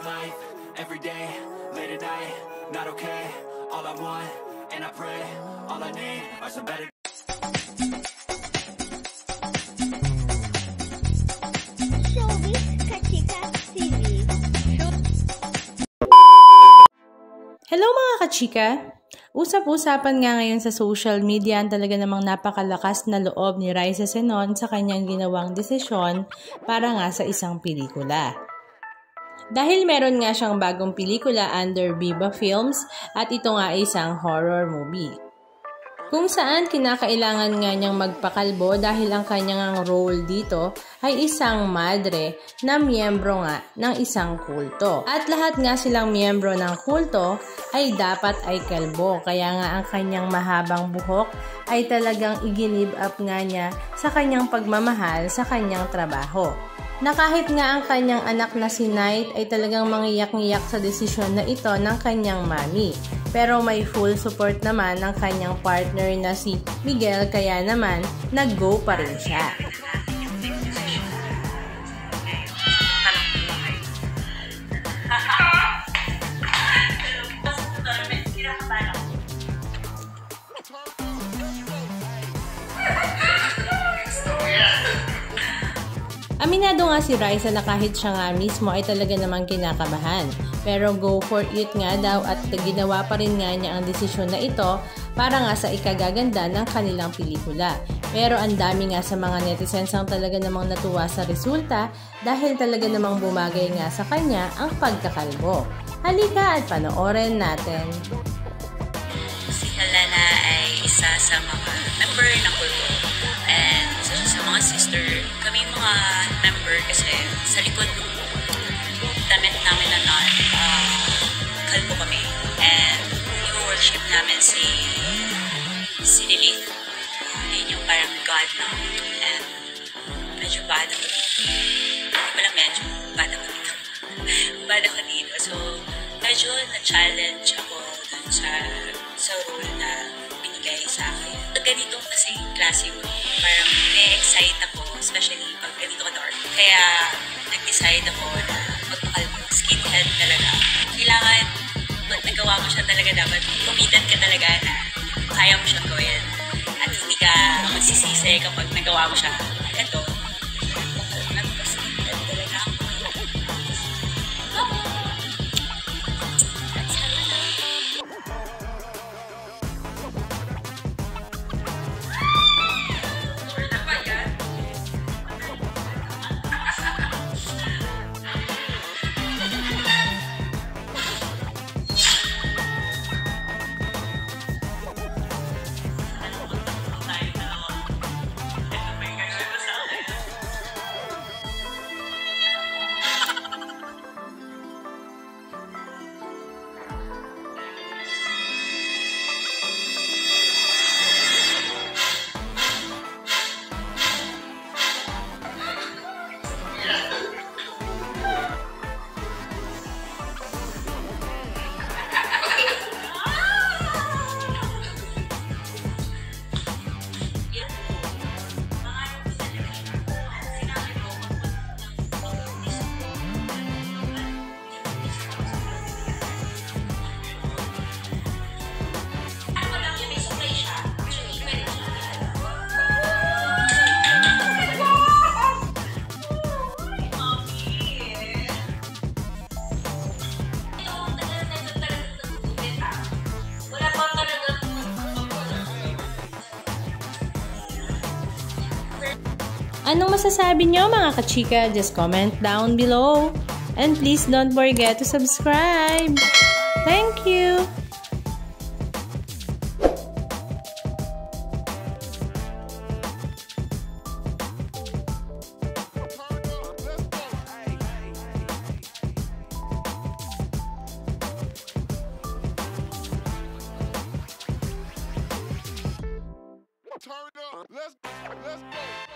life, every day, late at night, not okay. All I want, and I pray, all I need are some better. Showbiz Kachika TV. Hello mga kachika! Usap-usapan nga ngayon sa social media ang talaga namang napakalakas na loob ni Raisa Senon sa kanyang ginawang desisyon para nga sa isang pelikula. Dahil meron nga siyang bagong pelikula under Viva Films at ito nga ay isang horror movie. Kung saan kinakailangan nga niyang magpakalbo dahil ang kanyang role dito ay isang madre na miyembro nga ng isang kulto. At lahat nga silang miyembro ng kulto ay dapat ay kalbo. Kaya nga ang kanyang mahabang buhok ay talagang i-give up nga niya sa kanyang pagmamahal sa kanyang trabaho. Na kahit nga ang kanyang anak na si Knight ay talagang mangiyak-ngiyak sa desisyon na ito ng kanyang mami. Pero may full support naman ng kanyang partner na si Miguel kaya naman nag-go pa rin siya. Aminado nga si Raisa na kahit siya nga mismo ay talaga namang kinakabahan. Pero go for it nga daw at ginawa pa rin nga niya ang desisyon na ito para nga sa ikagaganda ng kanilang pelikula. Pero ang dami nga sa mga netizens ang talaga namang natuwa sa resulta dahil talaga namang bumagay nga sa kanya ang pagkakalbo. Halika at panoorin natin. Si Helena ay isa sa mga member ng kulto. And sa mga sister, kami mga member kasi sa likod ng damit namin na kalbo kami. And i-worship namin si Lilith. Yun yung parang God na. And medyo bad ako dito. Hindi ko lang medyo bad ako dito. Bad ako dito. So, medyo na-challenge ako dun sa role na binigay sa akin. Ganito kasi klase mo, parang na-excite ako, especially pag ganito ka dark. Kaya nag-decide ako na magpakalbo, skinhead talaga. Kailangan, pag nagawa mo siya talaga, dapat committed ka talaga na kaya mo siyang gawin. At hindi ka magsisisi kapag nagawa mo siya. Ito, nag-skinhead talaga ako. Anong masasabi nyo mga kachika? Just comment down below. And please don't forget to subscribe. Thank you! Turn up. Let's go.